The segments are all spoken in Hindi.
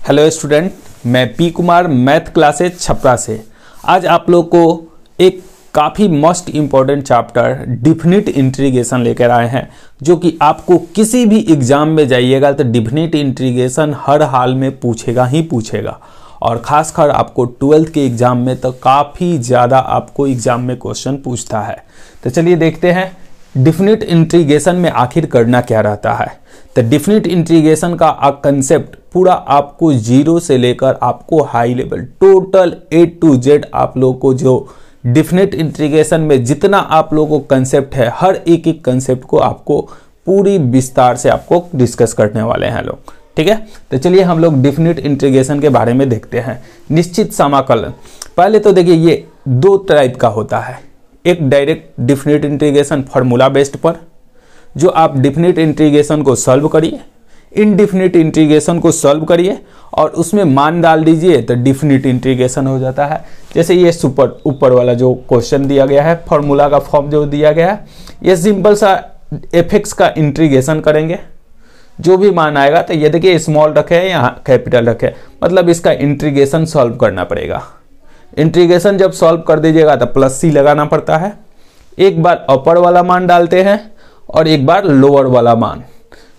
हेलो स्टूडेंट, मैं P Kumar math classes Chhapra से आज आप लोग को एक काफ़ी most important chapter definite integration लेकर आए हैं, जो कि आपको किसी भी एग्जाम में जाइएगा तो डिफिनिट इंटीग्रेशन हर हाल में पूछेगा ही पूछेगा। और ख़ासकर आपको 12th के एग्ज़ाम में तो काफ़ी ज़्यादा आपको एग्ज़ाम में क्वेश्चन पूछता है। तो चलिए देखते हैं डिफिनिट इंटीग्रेशन में आखिर करना क्या रहता है। तो डिफिनिट इंटीग्रेशन का कंसेप्ट पूरा आपको जीरो से लेकर आपको high level total A to Z आप लोग को जो डिफिनिट इंटीग्रेशन में जितना आप लोगों को कंसेप्ट है, हर एक एक कंसेप्ट को आपको पूरी विस्तार से आपको डिस्कस करने वाले हैं लोग। ठीक है, तो चलिए हम लोग डिफिनिट इंटीग्रेशन के बारे में देखते हैं। निश्चित समाकलन, पहले तो देखिए ये दो टाइप का होता है। एक direct definite integration formula based पर, जो आप डिफिनिट इंटीग्रेशन को सॉल्व करिए, इनडिफिनिट इंटीग्रेशन को सॉल्व करिए और उसमें मान डाल दीजिए तो डिफिनिट इंटीग्रेशन हो जाता है। जैसे ये ऊपर वाला जो क्वेश्चन दिया गया है, फार्मूला का फॉर्म जो दिया गया है, ये सिंपल सा एफ का इंटीग्रेशन करेंगे, जो भी मान आएगा तो ये देखिए स्मॉल रखे या कैपिटल रखे, मतलब इसका इंटीग्रेशन सॉल्व करना पड़ेगा। इंटीग्रेशन जब सॉल्व कर दीजिएगा तो प्लस सी लगाना पड़ता है। एक बार अपर वाला मान डालते हैं और एक बार लोअर वाला मान।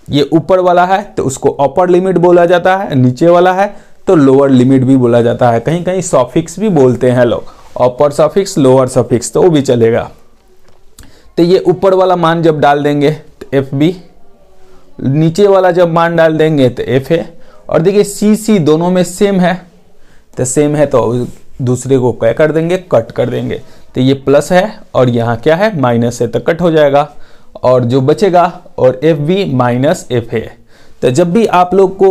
ये ऊपर वाला है तो उसको अपर लिमिट बोला जाता है, नीचे वाला है तो लोअर लिमिट भी बोला जाता है। कहीं कहीं सॉफिक्स भी बोलते हैं लोग, अपर सॉफिक्स लोअर सॉफिक्स, तो वो भी चलेगा। तो ये ऊपर वाला मान जब डाल देंगे तो एफ बी, नीचे वाला जब मान डाल देंगे तो एफ ए। और देखिए सी सी दोनों में सेम है, तो सेम है तो दूसरे को क्या कर देंगे, कट कर देंगे। तो ये प्लस है और यहाँ क्या है माइनस है, तो कट हो जाएगा और जो बचेगा और F B minus F A. तो जब भी आप लोग को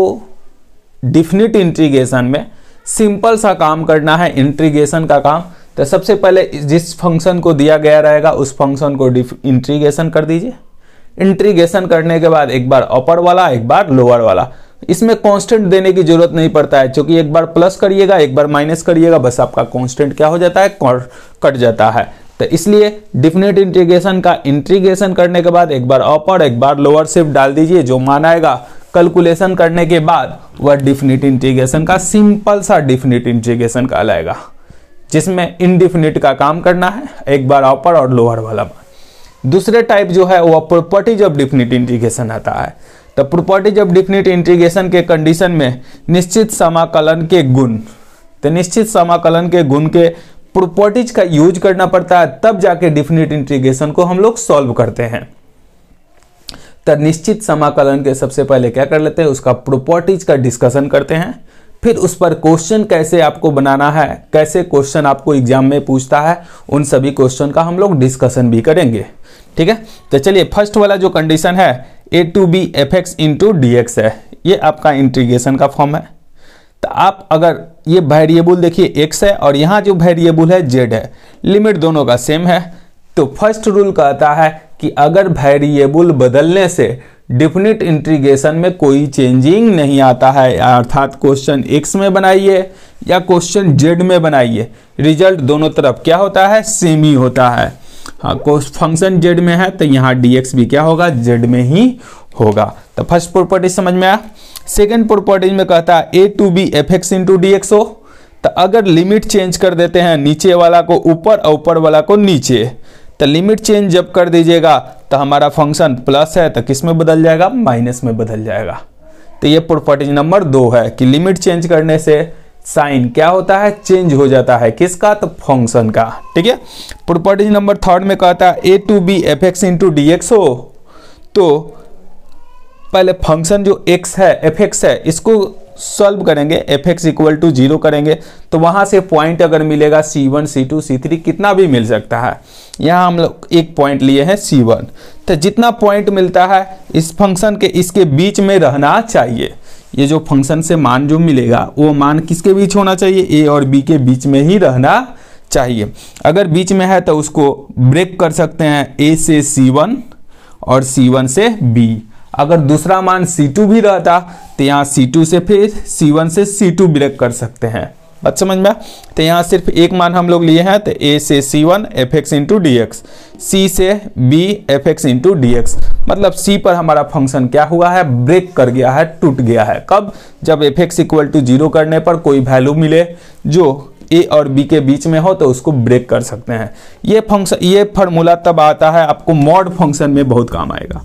डिफिनिट इंटीग्रेशन में सिंपल सा काम करना है, इंटीग्रेशन का काम, तो सबसे पहले जिस फंक्शन को दिया गया रहेगा उस फंक्शन को इंटीग्रेशन कर दीजिए। इंटीग्रेशन करने के बाद एक बार अपर वाला एक बार लोअर वाला, इसमें कांस्टेंट देने की जरूरत नहीं पड़ता है, क्योंकि एक बार प्लस करिएगा एक बार माइनस करिएगा, बस आपका कांस्टेंट क्या हो जाता है, कट जाता है। तो इसलिए डिफिनिट इंटीग्रेशन का इंटीग्रेशन करने के बाद एक बार अपर एक बार लोअर शिफ्ट डाल दीजिए, जो मान आएगा कैलकुलेशन करने के बाद वह डिफिनिट इंटीग्रेशन का सिंपल सा डिफिनिट इंटीग्रेशन कहलाएगा, जिसमें इनडिफिनिट का काम करना है, एक बार अपर और लोअर वाला। दूसरे टाइप जो है वह प्रॉपर्टीज ऑफ डिफिनिट इंटीग्रेशन आता है। तो प्रॉपर्टीज ऑफ डिफिनिट इंटीग्रेशन के कंडीशन में निश्चित समाकलन के गुण, तो निश्चित समाकलन के गुण के प्रॉपर्टीज का यूज करना पड़ता है, तब जाके डिफिनिट इंटीग्रेशन को हम लोग सॉल्व करते हैं। तो निश्चित समाकलन के सबसे पहले क्या कर लेते हैं, उसका प्रॉपर्टीज का डिस्कशन करते हैं, फिर उस पर क्वेश्चन कैसे आपको बनाना है, कैसे क्वेश्चन आपको एग्जाम में पूछता है, उन सभी क्वेश्चन का हम लोग डिस्कशन भी करेंगे। ठीक है, तो चलिए फर्स्ट वाला जो कंडीशन है a to b fx into dx है, ये आपका इंटीग्रेशन का फॉर्म है। तो आप अगर ये वेरिएबल देखिए x है और यहाँ जो वेरिएबल है z है, लिमिट दोनों का सेम है, तो फर्स्ट रूल कहता है कि अगर वेरिएबल बदलने से डिफिनिट इंटीग्रेशन में कोई चेंजिंग नहीं आता है, अर्थात क्वेश्चन x में बनाइए या क्वेश्चन z में बनाइए, रिजल्ट दोनों तरफ क्या होता है, सेम ही होता है। हाँ, फंक्शन z में है तो यहाँ dx भी क्या होगा, z में ही होगा। तो फर्स्ट प्रॉपर्टी समझ में आया। सेकंड प्रॉपर्टी में कहता है a to b fx into dx हो, तो अगर लिमिट चेंज कर देते हैं, नीचे वाला को ऊपर और ऊपर वाला को नीचे, तो लिमिट चेंज जब कर दीजिएगा तो हमारा फंक्शन प्लस है तो किस में बदल जाएगा, माइनस में बदल जाएगा। तो ये प्रॉपर्टी नंबर 2 है कि लिमिट चेंज करने से साइन क्या होता है, चेंज हो जाता है, किसका, तो फंक्शन का। ठीक है, प्रॉपर्टी नंबर 3 में कहता है a to b fx into dx हो, तो पहले फंक्शन जो x है fx है इसको सॉल्व करेंगे, fx इक्वल टू 0 करेंगे, तो वहां से पॉइंट अगर मिलेगा c1 c2 c3 कितना भी मिल सकता है। यहाँ हम लोग एक पॉइंट लिए हैं c1, तो जितना पॉइंट मिलता है इस फंक्शन के इसके बीच में रहना चाहिए। ये जो फंक्शन से मान जो मिलेगा वो मान किसके बीच होना चाहिए, a और b के बीच में ही रहना चाहिए। अगर बीच में है तो उसको ब्रेक कर सकते हैं, a से c1 और c1 से b। अगर दूसरा मान c2 भी रहता तो यहाँ c2 से फिर c1 से c2 ब्रेक कर सकते हैं। बात समझ में? तो यहाँ सिर्फ एक मान हम लोग लिए हैं, तो a से c1 fx into D x, c से b fx into D x, मतलब c पर हमारा फंक्शन क्या हुआ है, ब्रेक कर गया है, टूट गया है। कब? जब fx इक्वल टू 0 करने पर कोई वैल्यू मिले जो a और b के बीच में हो तो उसको ब्रेक कर सकते हैं। ये फॉर्मूला तब आता है आपको मॉड फंक्शन में बहुत काम आएगा।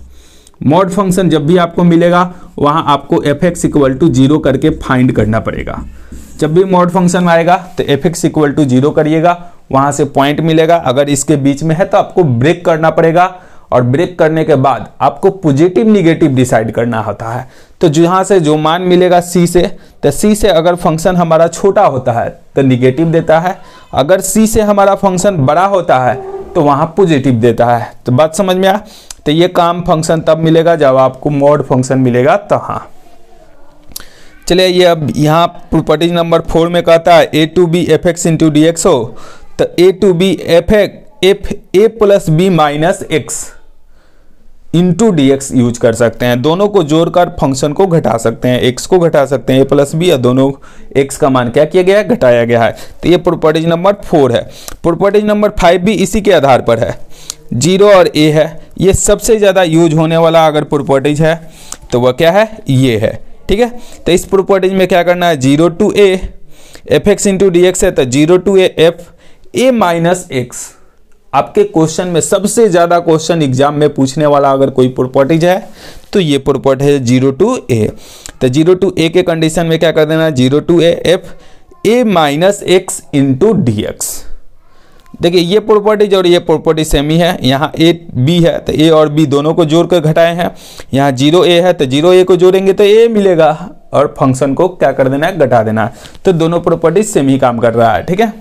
मॉड फंक्शन जब भी आपको मिलेगा वहां आपको fx इक्वल टू 0 करके फाइंड करना पड़ेगा। जब भी मॉड फंक्शन आएगा तो fx इक्वल टू 0 करिएगा, वहां से पॉइंट मिलेगा, अगर इसके बीच में है तो आपको ब्रेक करना पड़ेगा, और ब्रेक करने के बाद आपको पॉजिटिव निगेटिव डिसाइड करना होता है। तो जहां से जो मान मिलेगा c से, तो c से अगर फंक्शन हमारा छोटा होता है तो निगेटिव देता है, अगर c से हमारा फंक्शन बड़ा होता है तो वहां पॉजिटिव देता है। तो बात समझ में आ? तो ये काम फंक्शन तब मिलेगा जब आपको मॉड फंक्शन मिलेगा। तो हाँ, चलिए ये अब यहाँ प्रॉपर्टीज नंबर 4 में कहता है a to B F x into D X हो, तो a to B F a plus B minus X into D X use कर सकते हैं। दोनों को जोड़कर फंक्शन को घटा सकते हैं, x को घटा सकते हैं a प्लस बी, या दोनों x का मान क्या किया गया है, घटाया गया है। तो ये प्रॉपर्टीज नंबर 4 है। प्रॉपर्टीज नंबर 5 भी इसी के आधार पर है, 0 और a है। ये सबसे ज़्यादा यूज होने वाला अगर प्रॉपर्टीज है तो वह क्या है, ये है। ठीक है, तो इस प्रॉपर्टीज में क्या करना है, 0 to a F x into D X है, तो 0 to a F a minus X. आपके क्वेश्चन में सबसे ज़्यादा क्वेश्चन एग्जाम में पूछने वाला अगर कोई प्रॉपर्टीज है तो ये प्रॉपर्टी है 0 टू a। तो 0 टू a के कंडीशन में क्या कर देना है, 0 to a F a minus X into D X. देखिए ये प्रॉपर्टीज और ये प्रॉपर्टी सेम ही है। यहाँ a b है तो a और b दोनों को जोड़ कर घटाए हैं। यहाँ 0 a है तो 0 a को जोड़ेंगे तो a मिलेगा, और फंक्शन को क्या कर देना है, घटा देना है। तो दोनों प्रॉपर्टीज सेम ही काम कर रहा है। ठीक है,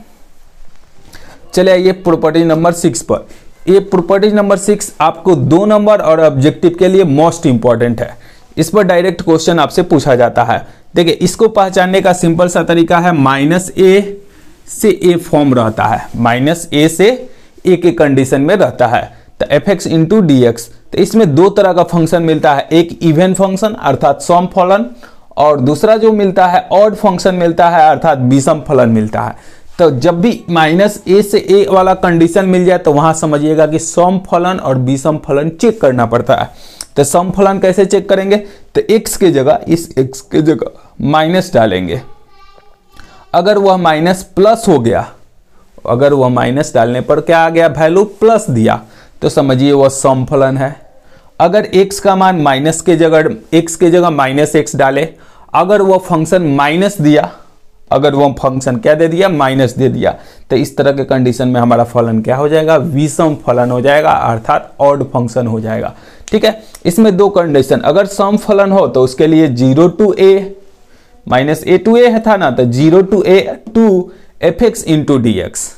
चलिए ये प्रॉपर्टी नंबर 6 पर। ये प्रॉपर्टी नंबर 6 आपको 2 नंबर और ऑब्जेक्टिव के लिए मोस्ट इंपॉर्टेंट है। इस पर डायरेक्ट क्वेश्चन आपसे पूछा जाता है। देखिए इसको पहचानने का सिंपल सा तरीका है, माइनस ए से ए फॉर्म रहता है, माइनस ए से ए के कंडीशन में रहता है। तो F x into D x, तो इसमें 2 तरह का फंक्शन मिलता है, एक इवन फंक्शन अर्थात सम फलन, और दूसरा जो मिलता है ऑड फंक्शन मिलता है अर्थात विषम फलन मिलता है। तो जब भी माइनस ए से ए वाला कंडीशन मिल जाए तो वहां समझिएगा कि सम फलन और विषम फलन चेक करना पड़ता है। तो सम फलन कैसे चेक करेंगे, तो x के जगह, इस x के जगह माइनस डालेंगे। अगर वह माइनस प्लस हो गया, अगर वह माइनस डालने पर क्या आ गया, वैल्यू प्लस दिया, तो समझिए वह सम फलन है। अगर x का मान माइनस के जगह, x के जगह माइनस एक्स डाले, अगर वह फंक्शन माइनस दिया, अगर वो फंक्शन क्या दे दिया, माइनस दे दिया, तो इस तरह के कंडीशन में हमारा फलन क्या हो जाएगा, विषम फलन हो जाएगा अर्थात ऑड फंक्शन हो जाएगा। ठीक है, इसमें 2 कंडीशन, अगर सम फलन हो तो उसके लिए 0 to a minus a to a था ना, तो 0 to a two F x into D X,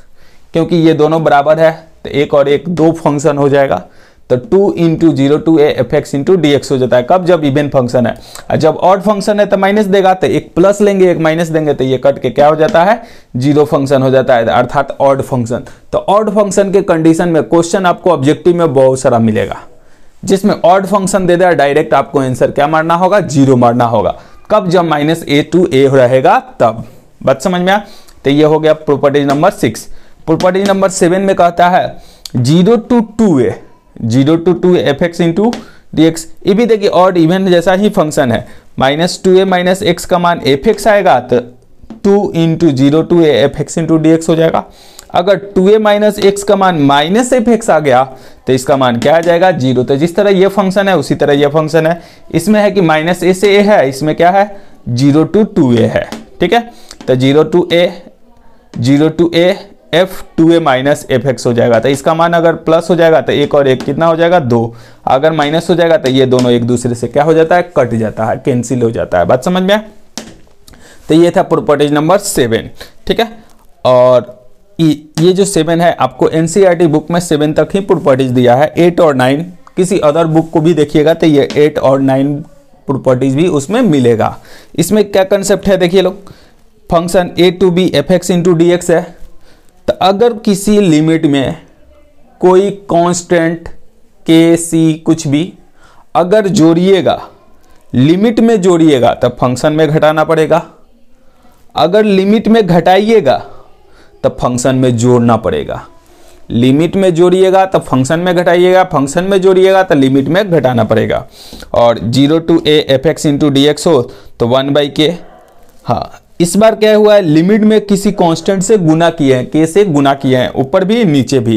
क्योंकि ये दोनों बराबर है तो एक और एक 2 फंक्शन हो जाएगा। तो 2 into 0 to a F x into D X हो जाता है। कब, जब इवन फंक्शन है। और जब ऑड फंक्शन है तो माइनस देगा, तो एक प्लस लेंगे एक माइनस देंगे, तो ये कट के क्या हो जाता है, 0 फंक्शन हो जाता है अर्थात ऑड फंक्शन। तो ऑड फंक्शन के कंडीशन में क्वेश्चन आपको ऑब्जेक्टिव में बहुत सारा मिलेगा, जिसमें ऑड फंक्शन दे दिया, डायरेक्ट आपको आंसर क्या मारना होगा, 0 मारना होगा। कब, जब माइनस a टू a रहेगा तब। बात समझ में आ? तो ये हो गया प्रॉपर्टी नंबर 6। प्रॉपर्टी नंबर 7 में कहता है 0 to 2a, 0 to 2 F x into D X. ये भी देखिए ऑड इवन जैसा ही फंक्शन है, माइनस 2a माइनस एक्स का मान एफ एक्स आएगा तो 2 into 0 to a F x into D X हो जाएगा। अगर 2a माइनस एक्स का मान माइनस एफ एक्स आ गया तो इसका मान क्या आ जाएगा, 0। तो जिस तरह ये फंक्शन है उसी तरह ये फंक्शन है। इसमें है कि माइनस ए से a है, इसमें क्या है, 0 टू 2a है। ठीक है, तो 0 to a F 2a minus F X हो जाएगा। तो इसका मान अगर प्लस हो जाएगा तो एक और एक कितना हो जाएगा, 2। अगर माइनस हो जाएगा तो ये दोनों एक दूसरे से क्या हो जाता है, कट जाता है, कैंसिल हो जाता है। बात समझ में? तो ये था प्रॉपर्टी नंबर 7। ठीक है, और ये जो 7 है आपको एनसीईआरटी बुक में 7 तक ही प्रॉपर्टीज दिया है। 8 और 9 किसी अदर बुक को भी देखिएगा तो ये 8 और 9 प्रॉपर्टीज भी उसमें मिलेगा। इसमें क्या कंसेप्ट है देखिए लोग, function a to B F x into D X है। तो अगर किसी लिमिट में कोई कांस्टेंट के सी कुछ भी अगर जोड़िएगा, लिमिट में जोड़िएगा तब फंक्शन में घटाना पड़ेगा। अगर लिमिट में घटाइएगा तब फंक्शन में जोड़ना पड़ेगा, लिमिट में जोड़िएगा तब फंक्शन में घटाइएगा, फंक्शन में जोड़िएगा तो लिमिट में घटाना पड़ेगा। और 0 to a fx into D X हो तो 1/k। हाँ, इस बार क्या हुआ है, लिमिट में किसी कांस्टेंट से गुना किए हैं, k से गुना किए हैं, ऊपर भी नीचे भी,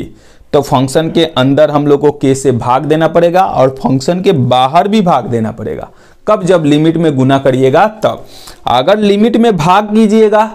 तो फंक्शन के अंदर हम लोग को k से भाग देना पड़ेगा और फंक्शन के बाहर भी भाग देना पड़ेगा। कब? जब लिमिट में गुना करिएगा तब। अगर लिमिट में भाग कीजिएगा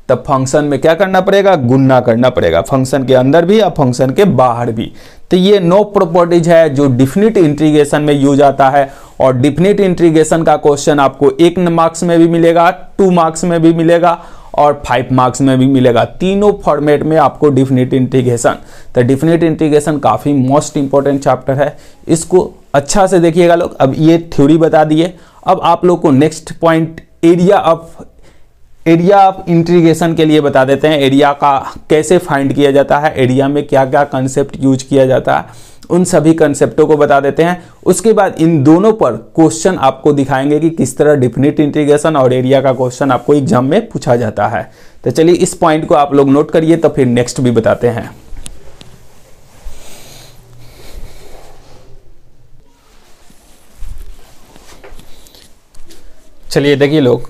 तब फंक्शन में क्या करना पड़ेगा? गुणा करना पड़ेगा, फंक्शन के अंदर भी और फंक्शन के बाहर भी। तो ये 9 प्रॉपर्टीज है जो डिफिनिट इंटीग्रेशन में यूज आता है। और डिफिनिट इंटीग्रेशन का क्वेश्चन आपको 1 मार्क्स में भी मिलेगा, 2 मार्क्स में भी मिलेगा और 5 मार्क्स में भी मिलेगा। तीनों फॉर्मेट में आपको डिफिनिट इंटीग्रेशन। तो डिफिनिट इंटीग्रेशन काफ़ी मोस्ट इंपॉर्टेंट चैप्टर है, इसको अच्छा से देखिएगा लोग। अब ये थ्योरी बता दिए, अब आप लोग को next point area of integration के लिए बता देते हैं। एरिया का कैसे फाइंड किया जाता है, एरिया में क्या क्या कंसेप्ट यूज किया जाता है, उन सभी कंसेप्टों को बता देते हैं। उसके बाद इन दोनों पर क्वेश्चन आपको दिखाएंगे कि किस तरह डिफिनिट इंटीग्रेशन और एरिया का क्वेश्चन आपको एग्जाम में पूछा जाता है। तो चलिए इस पॉइंट को आप लोग नोट करिए, तो फिर नेक्स्ट भी बताते हैं। चलिए देखिए लोग,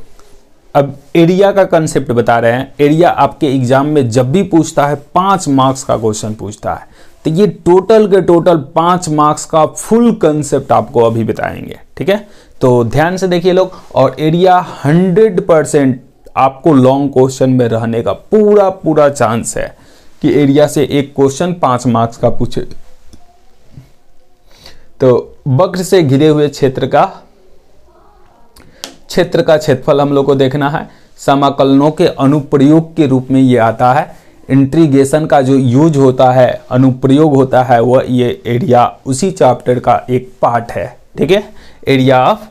अब एरिया का कंसेप्ट बता रहे हैं। एरिया आपके एग्जाम में जब भी पूछता है 5 मार्क्स का क्वेश्चन पूछता है, तो ये टोटल के टोटल 5 मार्क्स का फुल कंसेप्ट आपको अभी बताएंगे, ठीक है। तो ध्यान से देखिए लोग, और एरिया 100% आपको लॉन्ग क्वेश्चन में रहने का पूरा चांस है कि एरिया से एक क्वेश्चन 5 मार्क्स का पूछे। तो वक्र से घिरे हुए क्षेत्र का क्षेत्रफल हम लोग को देखना है। समाकलनों के अनुप्रयोग के रूप में ये आता है। इंटीग्रेशन का जो यूज होता है, अनुप्रयोग होता है, वह ये एरिया उसी चैप्टर का एक पार्ट है, ठीक है। एरिया ऑफ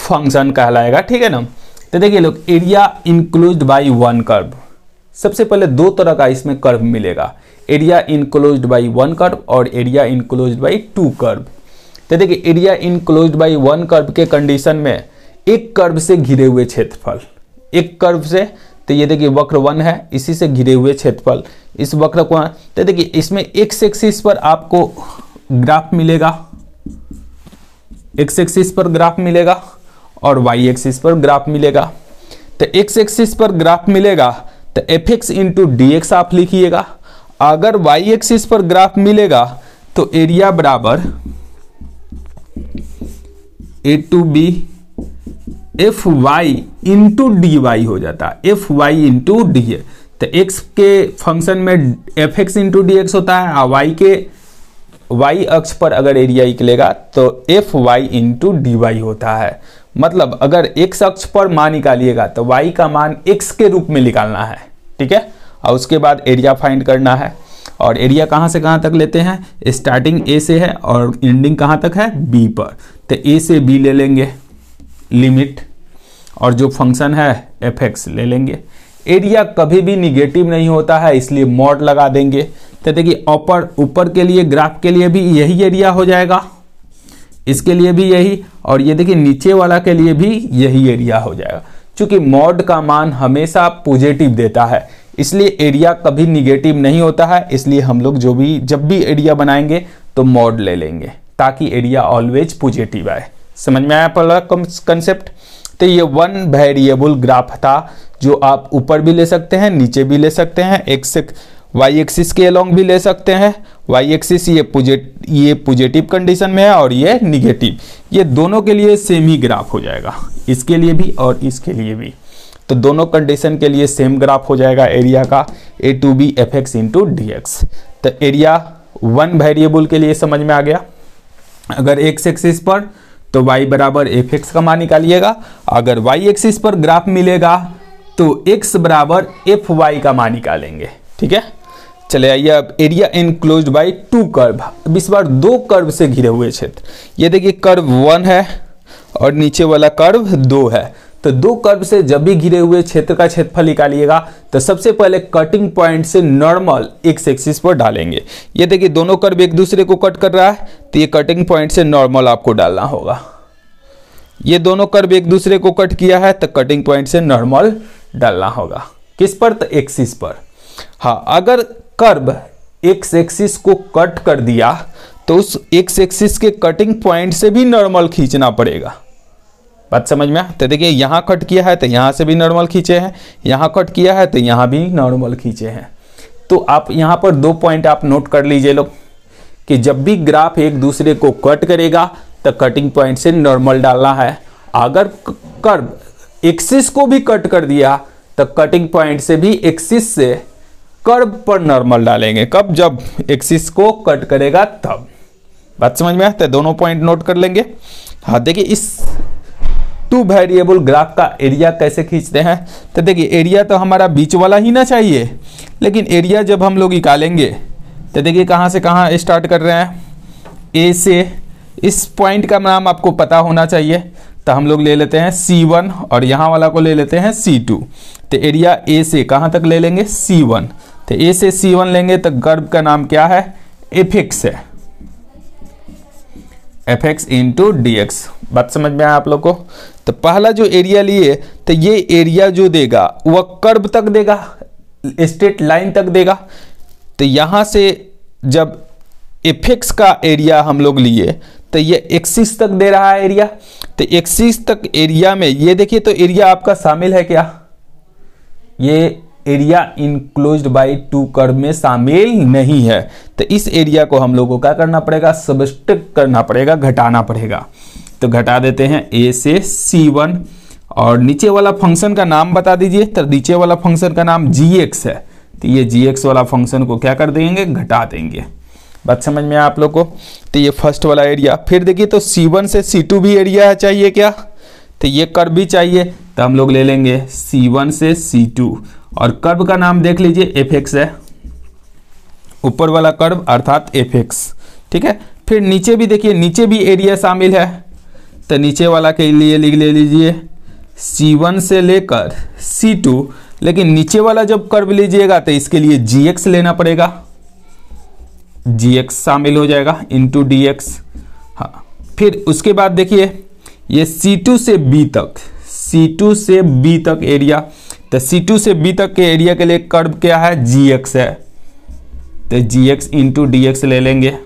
फंक्शन कहलाएगा, ठीक है ना। तो देखिए लोग, एरिया इनक्लोज्ड बाय 1 कर्व। सबसे पहले 2 तरह का इसमें कर्व मिलेगा, एरिया इनक्लोज्ड बाय 1 कर्व और एरिया इनक्लोज्ड बाय 2 कर्व। तो देखिए, एरिया इनक्लोज्ड बाय 1 कर्व के कंडीशन में एक कर्व से घिरे हुए क्षेत्रफल, एक कर्व से, तो ये देखिए वक्र 1 है, इसी से घिरे हुए क्षेत्रफल, इस वक्र को, तो देखिए इसमें एक्स एक्सिस पर आपको ग्राफ मिलेगा, एक्स एक्सिस पर ग्राफ मिलेगा और वाई एक्सिस पर ग्राफ मिलेगा। तो एक्स एक्सिस पर ग्राफ मिलेगा तो F x into D x आप लिखिएगा। अगर वाई एक्सिस पर ग्राफ मिलेगा तो एरिया बराबर A to B f Y into D y हो जाता है, एफ वाई इंटू डी। तो एक्स के फंक्शन में f x into D x होता है, और वाई के वाई अक्ष पर अगर एरिया निकलेगा तो F Y into D Y होता है। मतलब अगर एक्स अक्ष पर मान निकालिएगा तो वाई का मान एक्स के रूप में निकालना है, ठीक है। और उसके बाद एरिया फाइंड करना है। और एरिया कहाँ से कहाँ तक लेते हैं, स्टार्टिंग ए से है और एंडिंग कहाँ तक है, बी पर। तो ए से बी ले लेंगे लिमिट, और जो फंक्शन है एफ एक्स ले लेंगे। एरिया कभी भी निगेटिव नहीं होता है, इसलिए मॉड लगा देंगे। तो देखिए ऊपर के लिए ग्राफ के लिए भी यही एरिया हो जाएगा, इसके लिए भी यही, और ये देखिए नीचे वाला के लिए भी यही एरिया हो जाएगा। क्योंकि मॉड का मान हमेशा पॉजिटिव देता है, इसलिए एरिया कभी निगेटिव नहीं होता है। इसलिए हम लोग जब भी एरिया बनाएंगे तो मॉड ले लेंगे ताकि एरिया ऑलवेज पॉजिटिव आए। समझ में आया पहला कंसेप्ट। तो ये 1 वेरिएबल ग्राफ था जो आप ऊपर भी ले सकते हैं, नीचे भी ले सकते हैं, वाई एक्सिस के अलोंग भी ले सकते हैं। वाई एक्सिस ये पॉजिटिव कंडीशन में है और ये निगेटिव, ये दोनों के लिए सेम ही ग्राफ हो जाएगा, इसके लिए भी और इसके लिए भी। तो दोनों कंडीशन के लिए सेम ग्राफ हो जाएगा एरिया का, A to B F x into D x. तो एरिया 1 वेरिएबल के लिए समझ में आ गया। अगर एक्स एक्सिस पर तो y बराबर एफ एक्स का मान निकालिएगा, अगर y एक्सिस पर ग्राफ मिलेगा तो x बराबर एफ वाई का मान निकालेंगे, ठीक है। चले आइए अब एरिया इनक्लोज्ड बाय 2 कर्व। अब इस बार 2 कर्व से घिरे हुए क्षेत्र, ये देखिए कर्व 1 है और नीचे वाला कर्व 2 है। तो 2 कर्व से जब भी घिरे हुए क्षेत्र का क्षेत्रफल निकालिएगा तो सबसे पहले कटिंग पॉइंट से नॉर्मल एक्स एक्सिस पर डालेंगे। ये देखिए दोनों कर्व एक दूसरे को कट कर रहा है, तो ये कटिंग पॉइंट से नॉर्मल आपको डालना होगा। ये दोनों कर्व एक दूसरे को कट किया है तो कटिंग पॉइंट से नॉर्मल डालना होगा। किस पर? तो एक्सिस पर। हाँ, अगर कर्व एक्स एक्सिस को कट कर दिया तो उस एक्स एक्सिस के कटिंग पॉइंट से भी नॉर्मल खींचना पड़ेगा। बात समझ में? तो देखिए यहाँ कट किया है तो यहाँ से भी नॉर्मल खींचे हैं, यहाँ कट किया है तो यहाँ भी नॉर्मल खींचे हैं। तो आप यहाँ पर 2 पॉइंट आप नोट कर लीजिए लोग कि जब भी ग्राफ एक दूसरे को कट करेगा तो कटिंग पॉइंट से नॉर्मल डालना है। अगर कर्व एक्सिस को भी कट कर दिया तो कटिंग पॉइंट से भी एक्सिस से कर्व पर नॉर्मल डालेंगे। कब? जब एक्सिस को कट करेगा तब। बात समझ में आता है? दोनों पॉइंट नोट कर लेंगे। हाँ, देखिए इस 2 वेरिएबल ग्राफ का एरिया कैसे खींचते हैं। तो देखिए एरिया तो हमारा बीच वाला ही ना चाहिए, लेकिन एरिया जब हम लोग निकालेंगे तो देखिए कहाँ से कहाँ स्टार्ट कर रहे हैं, ए से। इस पॉइंट का नाम आपको पता होना चाहिए, तो हम लोग ले लेते हैं C1 और यहाँ वाला को ले लेते हैं C2। तो एरिया ए से कहाँ तक ले लेंगे? C1। तो ए से C1 लेंगे तो कर्व का नाम क्या है? fx है, fx इंटू dx। बात समझ में आया आप लोग को? तो पहला जो एरिया लिए तो ये एरिया जो देगा वह कर्व तक देगा, स्ट्रेट लाइन तक देगा। तो यहाँ से जब fx का एरिया हम लोग लिए तो ये एक्सिस तक दे रहा है एरिया। तो एक्सिस तक एरिया में ये देखिए तो एरिया आपका शामिल है क्या? ये एरिया इनक्लोज्ड बाय 2 कर्व में शामिल नहीं है। तो इस एरिया को हम लोगों को क्या करना पड़ेगा? सब्ट्रैक्ट करना पड़ेगा, घटाना पड़ेगा। तो घटा देते हैं ए से C1 और नीचे वाला फंक्शन का नाम बता दीजिए। तो नीचे वाला फंक्शन का नाम gx है, तो ये gx वाला फंक्शन को क्या कर देंगे? घटा देंगे। बात समझ में आप लोग को? तो ये फर्स्ट वाला एरिया। फिर देखिए तो C1 से C2 भी एरिया चाहिए क्या? तो ये कर्व भी चाहिए, तो हम लोग ले लेंगे C1 से C2 और कर्व का नाम देख लीजिए fx है, ऊपर वाला कर्व अर्थात fx। ठीक है, फिर नीचे भी देखिए, नीचे भी एरिया शामिल है। तो नीचे वाला के लिए लिख ले लीजिए C1 से लेकर C2, लेकिन नीचे वाला जब कर्व लीजिएगा तो इसके लिए gx लेना पड़ेगा, gx शामिल हो जाएगा इंटू dx। हाँ, फिर उसके बाद देखिए ये C2 से B तक, C2 से B तक एरिया। तो C2 से B तक के एरिया के लिए कर्व क्या है? gx है, तो gx इंटू dx ले लेंगे।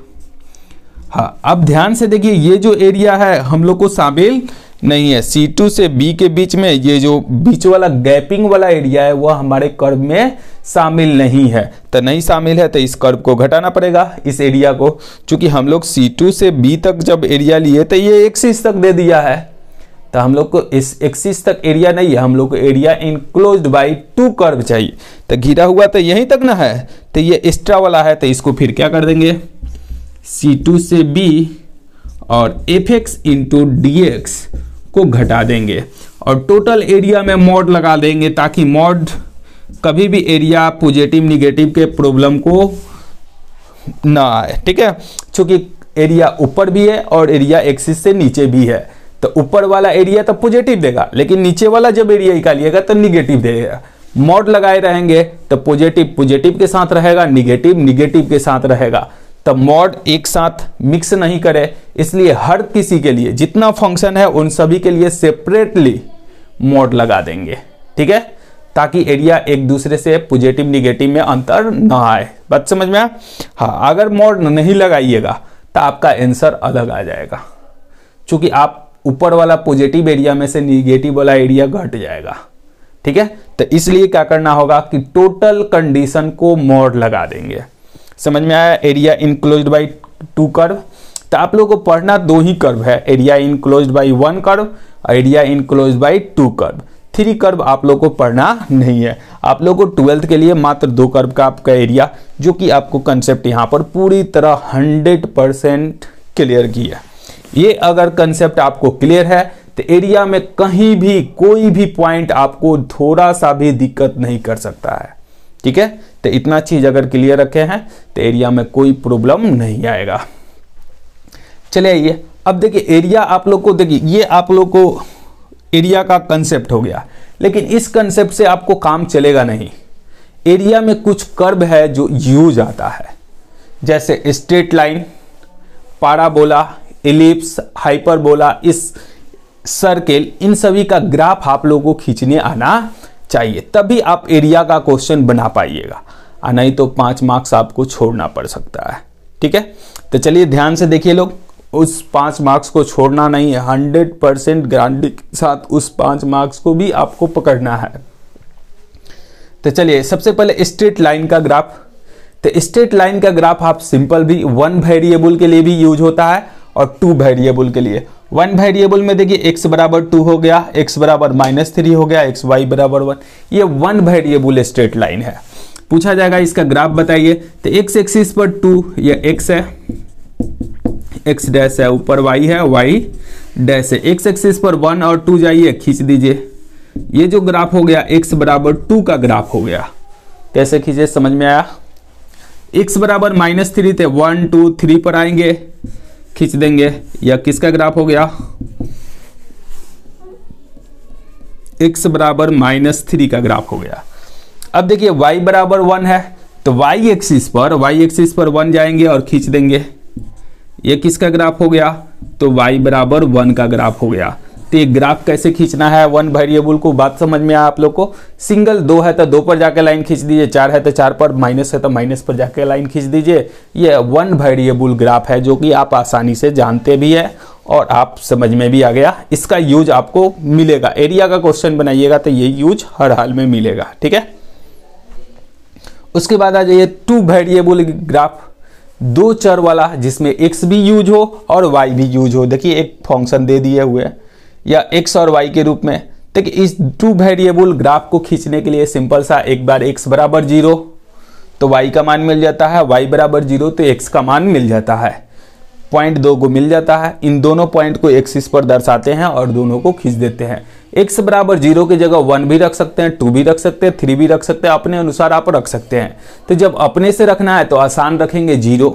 हाँ, अब ध्यान से देखिए ये जो एरिया है हम लोग को शामिल नहीं है। C2 से B के बीच में ये जो बीच वाला गैपिंग वाला एरिया है वह हमारे कर्व में शामिल नहीं है। तो नहीं शामिल है तो इस कर्व को घटाना पड़ेगा, इस एरिया को। चूंकि हम लोग C2 से B तक जब एरिया लिए तो ये एक्सिस तक दे दिया है, तो हम लोग को इस एक्सिस तक एरिया नहीं है, हम लोग को एरिया इनक्लोज्ड बाय 2 कर्व चाहिए। तो घिरा हुआ तो यहीं तक ना है, तो ये एक्स्ट्रा वाला है, तो इसको फिर क्या कर देंगे? C2 से B और fx इंटू dx को घटा देंगे और टोटल एरिया में मॉड लगा देंगे, ताकि मॉड कभी भी एरिया पॉजिटिव निगेटिव के प्रॉब्लम को ना आए। ठीक है, क्योंकि एरिया ऊपर भी है और एरिया एक्सिस से नीचे भी है, तो ऊपर वाला एरिया तो पॉजिटिव देगा, लेकिन नीचे वाला जब एरिया निकालिएगा तो निगेटिव देगा। मॉड लगाए रहेंगे तो पॉजिटिव पॉजिटिव के साथ रहेगा, निगेटिव निगेटिव के साथ रहेगा। तब मॉड एक साथ मिक्स नहीं करे, इसलिए हर किसी के लिए जितना फंक्शन है उन सभी के लिए सेपरेटली मॉड लगा देंगे। ठीक है, ताकि एरिया एक दूसरे से पॉजिटिव निगेटिव में अंतर ना आए। बात समझ में? हाँ, अगर मॉड नहीं लगाइएगा तो आपका आंसर अलग आ जाएगा, क्योंकि आप ऊपर वाला पॉजिटिव एरिया में से निगेटिव वाला एरिया घट जाएगा। ठीक है, तो इसलिए क्या करना होगा कि टोटल कंडीशन को मॉड लगा देंगे। समझ में आया? Area enclosed bye 2 curve. तो आप लोगों को पढ़ना 2 ही कर्व है, एरिया इनक्लोज्ड बाय 1 कर्व और area enclosed bye 2 curve. 3 curve आप लोग को पढ़ना नहीं है। आप लोग को 12th के लिए मात्र 2 कर्व का आपका एरिया, जो कि आपको कंसेप्ट यहाँ पर पूरी तरह 100% क्लियर किया। ये अगर कंसेप्ट आपको क्लियर है तो एरिया में कहीं भी कोई भी पॉइंट आपको थोड़ा सा भी दिक्कत नहीं कर सकता है। ठीक है, तो इतना चीज अगर क्लियर रखे हैं तो एरिया में कोई प्रॉब्लम नहीं आएगा। चलिए ये अब देखिए एरिया आप लोग को, देखिए ये आप लोग को एरिया का कंसेप्ट हो गया, लेकिन इस कंसेप्ट से आपको काम चलेगा नहीं। एरिया में कुछ कर्व है जो यूज आता है, जैसे straight line, parabola, ellipse, hyperbola. इस सर्किल, इन सभी का ग्राफ आप लोगों को खींचने आना चाहिए, तभी आप एरिया का क्वेश्चन बना पाइएगा, नहीं तो 5 मार्क्स आपको छोड़ना पड़ सकता है। ठीक है, तो चलिए ध्यान से देखिए लोग, उस 5 मार्क्स को छोड़ना नहीं है, 100% गारंटी के साथ उस 5 मार्क्स को भी आपको पकड़ना है। तो चलिए सबसे पहले स्ट्रेट लाइन का ग्राफ। तो स्ट्रेट लाइन का ग्राफ आप सिंपल भी 1 वेरिएबल के लिए भी यूज होता है और 2 वेरिएबल के लिए। 1 वेरिएबल में देखिए x बराबर 2 हो गया, x बराबर -3 हो गया, x y बराबर 1, ये 1 वेरिएबल स्ट्रेट लाइन है। पूछा जाएगा इसका ग्राफ बताइए, तो x एक्सिस पर 2 ये x है, x डैश है, ऊपर y है, y डैश है, x एक्सिस पर 1 और 2 जाइए, खींच दीजिए। ये जो ग्राफ हो गया x बराबर 2 का ग्राफ हो गया। कैसे खींचे समझ में आया? x बराबर -3 थे, 1 2 3 पर आएंगे, खींच देंगे। यह किसका ग्राफ हो गया? x बराबर -3 का ग्राफ हो गया। अब देखिए y बराबर 1 है, तो y एक्सिस पर 1 जाएंगे और खींच देंगे। ये किसका ग्राफ हो गया? तो y बराबर 1 का ग्राफ हो गया। तो ये ग्राफ कैसे खींचना है 1 वेरिएबल को, बात समझ में आया आप लोग को? सिंगल 2 है तो 2 पर जाके लाइन खींच दीजिए, 4 है तो 4 पर, माइनस है तो माइनस पर जाके लाइन खींच दीजिए। ये 1 वेरिएबल ग्राफ है जो कि आप आसानी से जानते भी है और आप समझ में भी आ गया। इसका यूज आपको मिलेगा, एरिया का क्वेश्चन बनाइएगा तो ये यूज हर हाल में मिलेगा। ठीक है, उसके बाद आ जाइए 2 वेरिएबल ग्राफ, 2 चर वाला, जिसमें x भी यूज हो और y भी यूज हो। देखिए एक फंक्शन दे दिए हुए या x और y के रूप में। देखिए इस 2 वेरिएबल ग्राफ को खींचने के लिए सिंपल सा, एक बार x बराबर 0 तो y का मान मिल जाता है, y बराबर 0 तो x का मान मिल जाता है, पॉइंट 2 को मिल जाता है। इन दोनों पॉइंट को एक्सिस पर दर्शाते हैं और दोनों को खींच देते हैं। x बराबर 0 की जगह 1 भी रख सकते हैं, 2 भी रख सकते हैं, 3 भी रख सकते हैं, अपने अनुसार आप रख सकते हैं। तो जब अपने से रखना है तो आसान रखेंगे 0,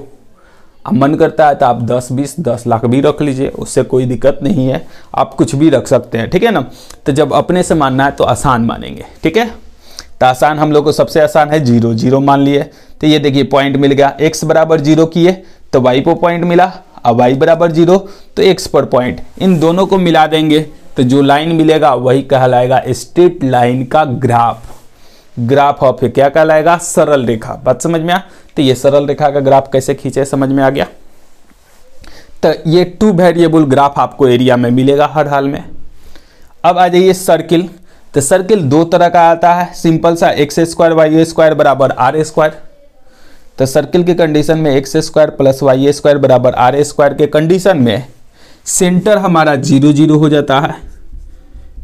अब मन करता है तो आप 10 20 10 लाख भी रख लीजिए, उससे कोई दिक्कत नहीं है, आप कुछ भी रख सकते हैं। ठीक है ना, तो जब अपने से मानना है तो आसान मानेंगे। ठीक है, तो आसान हम लोग को सबसे आसान है 0 0 मान लिए। तो ये देखिए पॉइंट मिल गया, x बराबर 0 किए तो y पर पॉइंट मिला, अब y बराबर 0 तो x पर पॉइंट, इन दोनों को मिला देंगे तो जो लाइन मिलेगा वही कहलाएगा स्ट्रेट लाइन का ग्राफ। ग्राफ ऑफ क्या कहलाएगा? सरल रेखा। बात समझ में आ? तो ये सरल रेखा का ग्राफ कैसे खींचे समझ में आ गया। तो ये 2 वेरिएबल ग्राफ आपको एरिया में मिलेगा हर हाल में। अब आ जाइए सर्किल। तो सर्किल 2 तरह का आता है, सिंपल सा x² y² बराबर r²। तो सर्किल की कंडीशन में x² प्लस y² बराबर r² के कंडीशन में सेंटर हमारा 0 0 हो जाता है।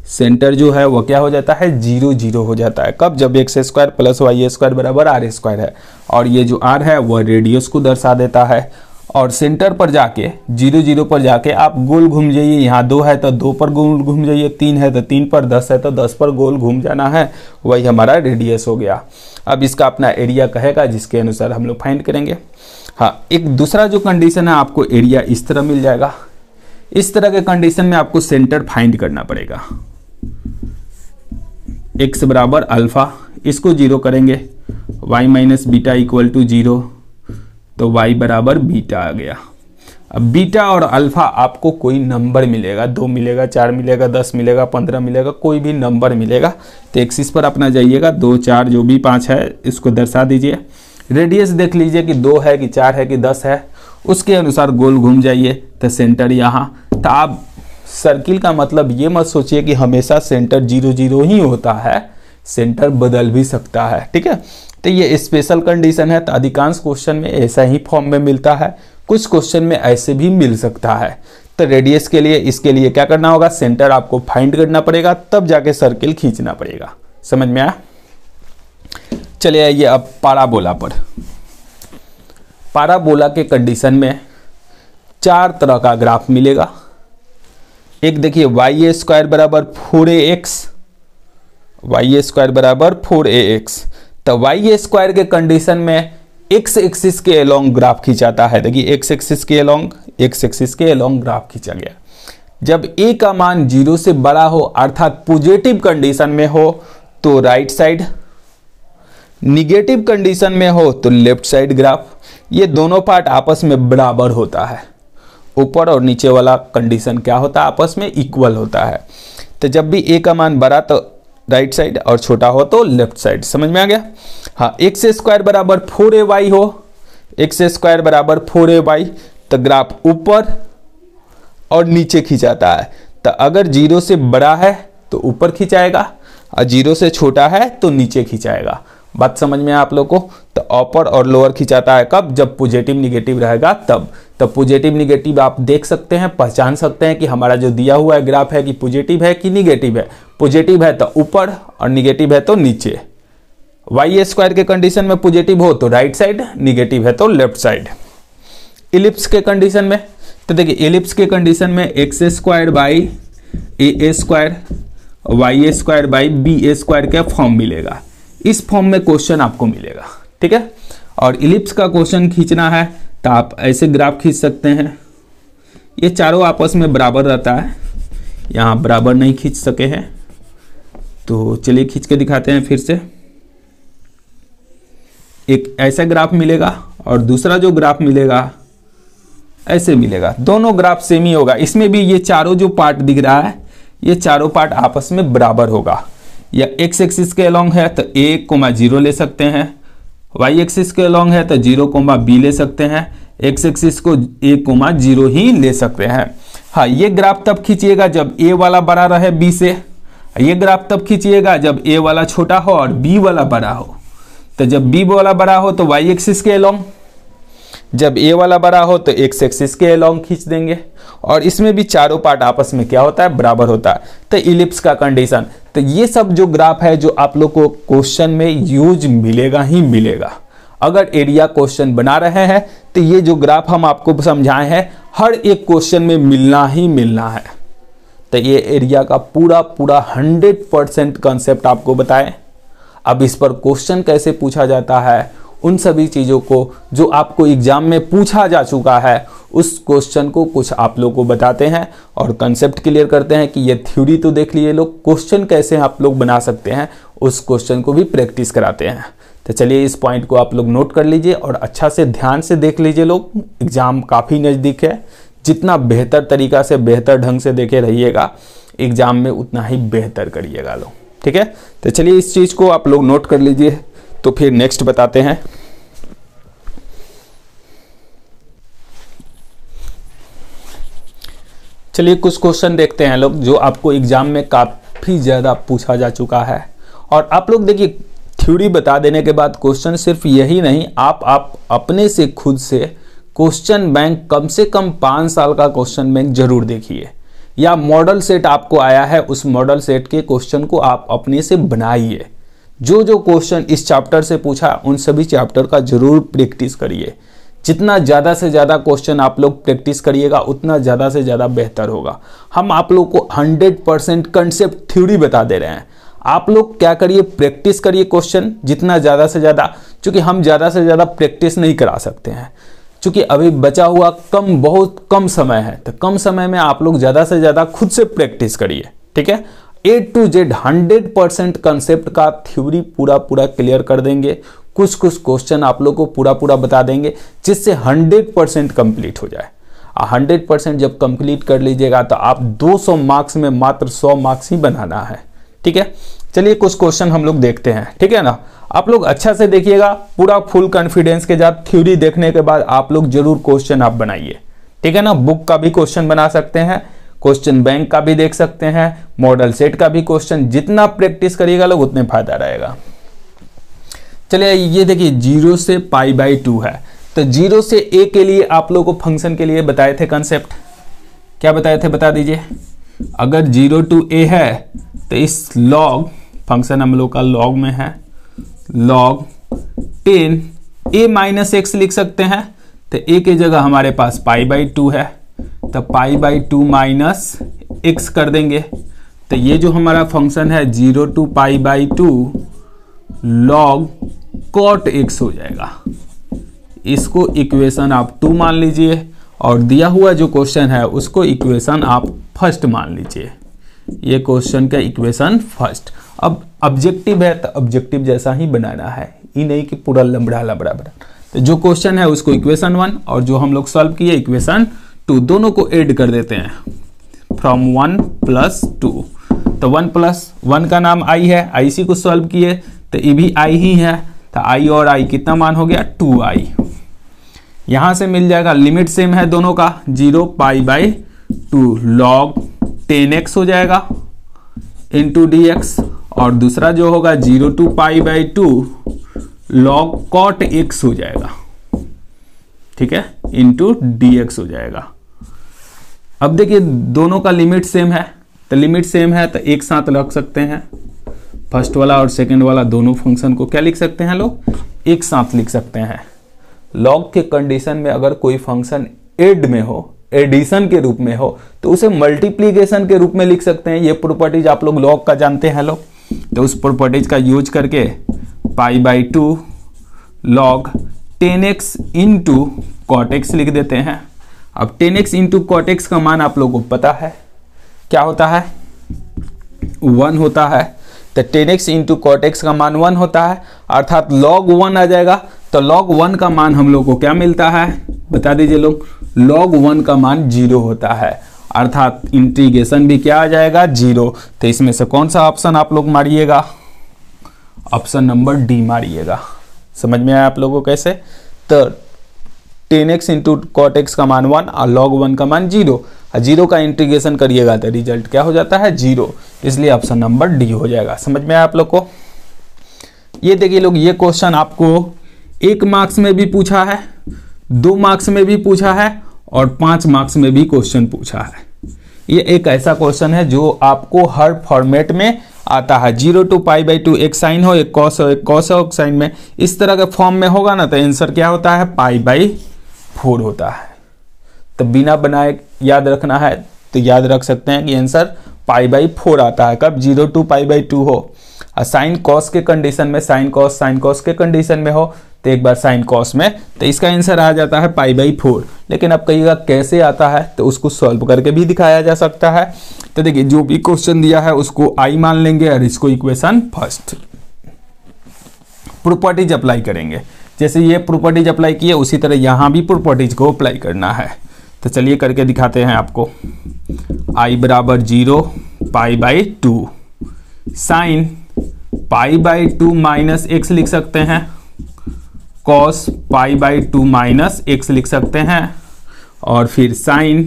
सेंटर जो है वो क्या हो जाता है? 0 0 हो जाता है। कब? जब x² प्लस y² बराबर r² है, और ये जो r है वह रेडियस को दर्शा देता है। और सेंटर पर जाके 0 0 पर जाके आप गोल घूम जाइए, यहाँ 2 है तो 2 पर गोल घूम जाइए, 3 है तो 3 पर, 10 है तो 10 पर गोल घूम जाना है, वही हमारा रेडियस हो गया। अब इसका अपना एरिया कहेगा, जिसके अनुसार हम लोग फाइंड करेंगे। हाँ, एक दूसरा जो कंडीशन है, आपको एरिया इस तरह मिल जाएगा। इस तरह के कंडीशन में आपको सेंटर फाइंड करना पड़ेगा। x बराबर अल्फा, इसको 0 करेंगे, y minus beta equal to 0, तो y बराबर बीटा आ गया। अब बीटा और अल्फा आपको कोई नंबर मिलेगा, 2 मिलेगा, 4 मिलेगा, 10 मिलेगा, 15 मिलेगा, कोई भी नंबर मिलेगा। तो एक्सिस पर अपना जाइएगा, 2 4 जो भी 5 है इसको दर्शा दीजिए। रेडियस देख लीजिए कि 2 है कि 4 है कि 10 है, उसके अनुसार गोल घूम जाइए। तो सेंटर यहाँ, तो आप सर्किल का मतलब ये मत सोचिए कि हमेशा सेंटर 0 0 ही होता है, सेंटर बदल भी सकता है। ठीक है, तो ये स्पेशल कंडीशन है। तो अधिकांश क्वेश्चन में ऐसा ही फॉर्म में मिलता है, कुछ क्वेश्चन में ऐसे भी मिल सकता है। तो रेडियस के लिए, इसके लिए क्या करना होगा? सेंटर आपको फाइंड करना पड़ेगा, तब जाके सर्किल खींचना पड़ेगा। समझ में आया? चलिए आइए अब पाराबोला पर। पाराबोला के कंडीशन में 4 तरह का ग्राफ मिलेगा। एक देखिए y² बराबर 4ax, y² बराबर 4ax। तो y² के कंडीशन में x एक्सिस के अलोंग ग्राफ खींचाता है। देखिए x एक्सिस के अलोंग ग्राफ खींचा गया। जब a का मान 0 से बड़ा हो, अर्थात पॉजिटिव कंडीशन में हो तो राइट साइड, निगेटिव कंडीशन में हो तो लेफ्ट साइड ग्राफ। ये दोनों पार्ट आपस में बराबर होता है। ऊपर और नीचे वाला कंडीशन क्या होता है, आपस में इक्वल होता है। तो जब भी ए का मान बड़ा तो राइट साइड और छोटा हो तो लेफ्ट साइड। समझ में आ गया? हाँ, एक्स स्क्वायर बराबर 4ay हो, एक्स स्क्वायर बराबर 4ay, तो ग्राफ ऊपर और नीचे खिंचाता है। तो अगर 0 से बड़ा है तो ऊपर खिंचाएगा और 0 से छोटा है तो नीचे खिंचाएगा। बात समझ में आप लोग को? तो अपर और लोअर खिंचाता है कब? जब पॉजिटिव निगेटिव रहेगा तब। तो पॉजिटिव निगेटिव आप देख सकते हैं, पहचान सकते हैं कि हमारा जो दिया हुआ है ग्राफ है कि पॉजिटिव है कि निगेटिव है। पॉजिटिव है तो ऊपर और निगेटिव है तो नीचे। वाई स्क्वायर के कंडीशन में पॉजिटिव हो तो राइट साइड, निगेटिव है तो लेफ्ट साइड। इलिप्स के कंडीशन में तो देखिए, इलिप्स के कंडीशन में X square by A square Y square by B square का फॉर्म मिलेगा। इस फॉर्म में क्वेश्चन आपको मिलेगा, ठीक है। और इलिप्स का क्वेश्चन खींचना है तो आप ऐसे ग्राफ खींच सकते हैं। ये चारों आपस में बराबर रहता है, यहाँ बराबर नहीं खींच सके हैं तो चलिए खींच के दिखाते हैं फिर से। एक ऐसा ग्राफ मिलेगा और दूसरा जो ग्राफ मिलेगा ऐसे मिलेगा। दोनों ग्राफ सेम ही होगा। इसमें भी ये चारों जो पार्ट दिख रहा है ये चारों पार्ट आपस में बराबर होगा। या एक्स एक्सिस के अलोंग है तो a,0 ले सकते हैं, वाई एक्सिस के अलोंग है तो 0,b ले सकते हैं, एक्स एक्सिस को a,0 ही ले सकते हैं। हाँ, ये ग्राफ तब खींचिएगा जब a वाला बड़ा रहे b से। ये ग्राफ तब खींचिएगा जब a वाला छोटा हो और b वाला बड़ा हो। तो जब b वाला बड़ा हो तो वाई एक्सिस के अलोंग, जब a वाला बड़ा हो तो एक्स एक्सिस के अलोंग खींच देंगे। और इसमें भी चारों पार्ट आपस में क्या होता है? बराबर होता है। तो इलिप्स का कंडीशन, तो ये सब जो ग्राफ है जो आप लोग को क्वेश्चन में यूज मिलेगा ही मिलेगा। अगर एरिया क्वेश्चन बना रहे हैं तो ये जो ग्राफ हम आपको समझाए हैं हर एक क्वेश्चन में मिलना ही मिलना है। तो ये एरिया का पूरा 100% कंसेप्ट आपको बताएं। अब इस पर क्वेश्चन कैसे पूछा जाता है, उन सभी चीज़ों को जो आपको एग्जाम में पूछा जा चुका है उस क्वेश्चन को कुछ आप लोग को बताते हैं और कंसेप्ट क्लियर करते हैं कि ये थ्योरी तो देख लिए लोग, क्वेश्चन कैसे आप लोग बना सकते हैं उस क्वेश्चन को भी प्रैक्टिस कराते हैं। तो चलिए इस पॉइंट को आप लोग नोट कर लीजिए और अच्छा से ध्यान से देख लीजिए लोग। एग्जाम काफ़ी नज़दीक है, जितना बेहतर तरीका से बेहतर ढंग से देखे रहिएगा एग्जाम में उतना ही बेहतर करिएगा लोग, ठीक है। तो चलिए इस चीज़ को आप लोग नोट कर लीजिए। तो फिर नेक्स्ट बताते हैं। चलिए कुछ क्वेश्चन देखते हैं लोग जो आपको एग्जाम में काफ़ी ज़्यादा पूछा जा चुका है। और आप लोग देखिए, थ्योरी बता देने के बाद क्वेश्चन सिर्फ यही नहीं, आप अपने से खुद से क्वेश्चन बैंक कम से कम 5 साल का क्वेश्चन बैंक जरूर देखिए, या मॉडल सेट आपको आया है उस मॉडल सेट के क्वेश्चन को आप अपने से बनाइए। जो जो क्वेश्चन इस चैप्टर से पूछा उन सभी चैप्टर का जरूर प्रैक्टिस करिए। जितना ज़्यादा से ज़्यादा क्वेश्चन आप लोग प्रैक्टिस करिएगा उतना ज़्यादा से ज़्यादा बेहतर होगा। हम आप लोग को 100% कंसेप्ट थ्योरी बता दे रहे हैं। आप लोग क्या करिए, प्रैक्टिस करिए क्वेश्चन जितना ज़्यादा से ज़्यादा, क्योंकि हम ज़्यादा से ज़्यादा प्रैक्टिस नहीं करा सकते हैं, क्योंकि अभी बचा हुआ बहुत कम समय है। तो कम समय में आप लोग ज़्यादा से ज़्यादा खुद से प्रैक्टिस करिए, ठीक है। A to Z 100% कंसेप्ट का थ्योरी पूरा क्लियर कर देंगे। कुछ क्वेश्चन आप लोग को पूरा बता देंगे जिससे 100% कंप्लीट हो जाए। 100% जब कंप्लीट कर लीजिएगा तो आप 200 मार्क्स में मात्र 100 मार्क्स ही बनाना है, ठीक है। चलिए कुछ क्वेश्चन हम लोग देखते हैं, ठीक है ना। आप लोग अच्छा से देखिएगा, पूरा फुल कॉन्फिडेंस के साथ थ्योरी देखने के बाद आप लोग जरूर क्वेश्चन आप बनाइए, ठीक है ना। बुक का भी क्वेश्चन बना सकते हैं, क्वेश्चन बैंक का भी देख सकते हैं, मॉडल सेट का भी क्वेश्चन। जितना प्रैक्टिस करिएगा लोग उतने फायदा रहेगा। चलिए ये देखिए 0 से π/2 है, तो 0 से a के लिए आप लोगों को फंक्शन के लिए बताए थे कंसेप्ट, क्या बताए थे बता दीजिए। अगर 0 to a है तो इस लॉग फंक्शन हम लोग का लॉग में है, log 10 a - x लिख सकते हैं। तो a की जगह हमारे पास π/2 है तो π/2 - x कर देंगे। तो ये जो हमारा फंक्शन है 0 to π/2 log cot x हो जाएगा। इसको इक्वेशन आप 2 मान लीजिए और दिया हुआ जो क्वेश्चन है उसको इक्वेशन आप फर्स्ट मान लीजिए। ये क्वेश्चन का इक्वेशन फर्स्ट। अब ऑब्जेक्टिव है तो ऑब्जेक्टिव जैसा ही बनाना है, ये नहीं कि पूरा लंबड़ा। तो जो क्वेश्चन है उसको इक्वेशन 1 और जो हम लोग सॉल्व किए इक्वेशन 2 दोनों को ऐड कर देते हैं फ्रॉम 1 प्लस 2। तो 1 प्लस 1 का नाम i है, ic को सॉल्व किए तो ये भी i ही है, तो i और i कितना मान हो गया 2i। यहां से मिल जाएगा, लिमिट सेम है दोनों का, 0 पाई बाई 2 log 10x हो जाएगा इंटू dx, और दूसरा जो होगा 0 to pi by 2 log cot x हो जाएगा, ठीक है, इंटू dx हो जाएगा। अब देखिए दोनों का लिमिट सेम है, तो लिमिट सेम है तो एक साथ रख सकते हैं, फर्स्ट वाला और सेकंड वाला दोनों फंक्शन को क्या लिख सकते हैं लोग, एक साथ लिख सकते हैं। लॉग के कंडीशन में अगर कोई फंक्शन ऐड में हो, एडिशन के रूप में हो, तो उसे मल्टीप्लीकेशन के रूप में लिख सकते हैं। ये प्रॉपर्टीज आप लोग लॉग का जानते हैं लोग, तो उस प्रॉपर्टीज का यूज करके pi by 2 log 10x into cot X लिख देते हैं। अब 10x इंटू कॉट एक्स का मान आप लोगों को पता है क्या होता है, 1 होता है। तो 10x इंटू कॉट एक्स का मान 1 होता है, अर्थात log 1 आ जाएगा। तो log 1 का मान हम लोग को क्या मिलता है, बता दीजिए लोग, log 1 का मान 0 होता है, अर्थात इंटीग्रेशन भी क्या आ जाएगा 0। तो इसमें से कौन सा ऑप्शन आप लोग मारिएगा, ऑप्शन नंबर डी मारिएगा। समझ में आया आप लोगों को कैसे। तो 10x इंटू कॉट एक्स का मान 1 और log 1 का मान 0, और 0 का इंटीग्रेशन करिएगा तो रिजल्ट क्या हो जाता है 0, इसलिए ऑप्शन नंबर डी हो जाएगा। समझ में आया आप लोग को। ये देखिए लोग, ये क्वेश्चन आपको 1 मार्क्स में भी पूछा है, 2 मार्क्स में भी पूछा है और 5 मार्क्स में भी क्वेश्चन पूछा है। ये एक ऐसा क्वेश्चन है जो आपको हर फॉर्मेट में आता है। 0 टू पाई बाई 2 एक साइन हो, एक कॉस हो, एक कॉस हो, एक साइन में, इस तरह के फॉर्म में होगा ना, तो आंसर क्या होता है पाई बाई 4 होता है। तो बिना बनाए याद रखना है तो याद रख सकते हैं कि आंसर पाई बाई 4 आता है। कब 0 टू पाई बाई 2 हो, और साइन कॉस के कंडीशन में, साइन कॉस के कंडीशन में हो, तो एक बार साइन कॉस में, तो इसका आंसर आ जाता है पाई बाई 4। लेकिन अब कहिएगा कैसे आता है, तो उसको सॉल्व करके भी दिखाया जा सकता है। तो देखिए जो भी क्वेश्चन दिया है उसको आई मान लेंगे और इसको इक्वेशन फर्स्ट प्रॉपर्टीज अप्लाई करेंगे। जैसे ये प्रॉपर्टीज अप्लाई किए उसी तरह यहाँ भी प्रॉपर्टीज को अप्लाई करना है। तो चलिए करके दिखाते हैं आपको। आई बराबर 0 पाई by 2 sine pi by 2 minus x लिख सकते हैं, cos pi by 2 minus x लिख सकते हैं, और फिर sine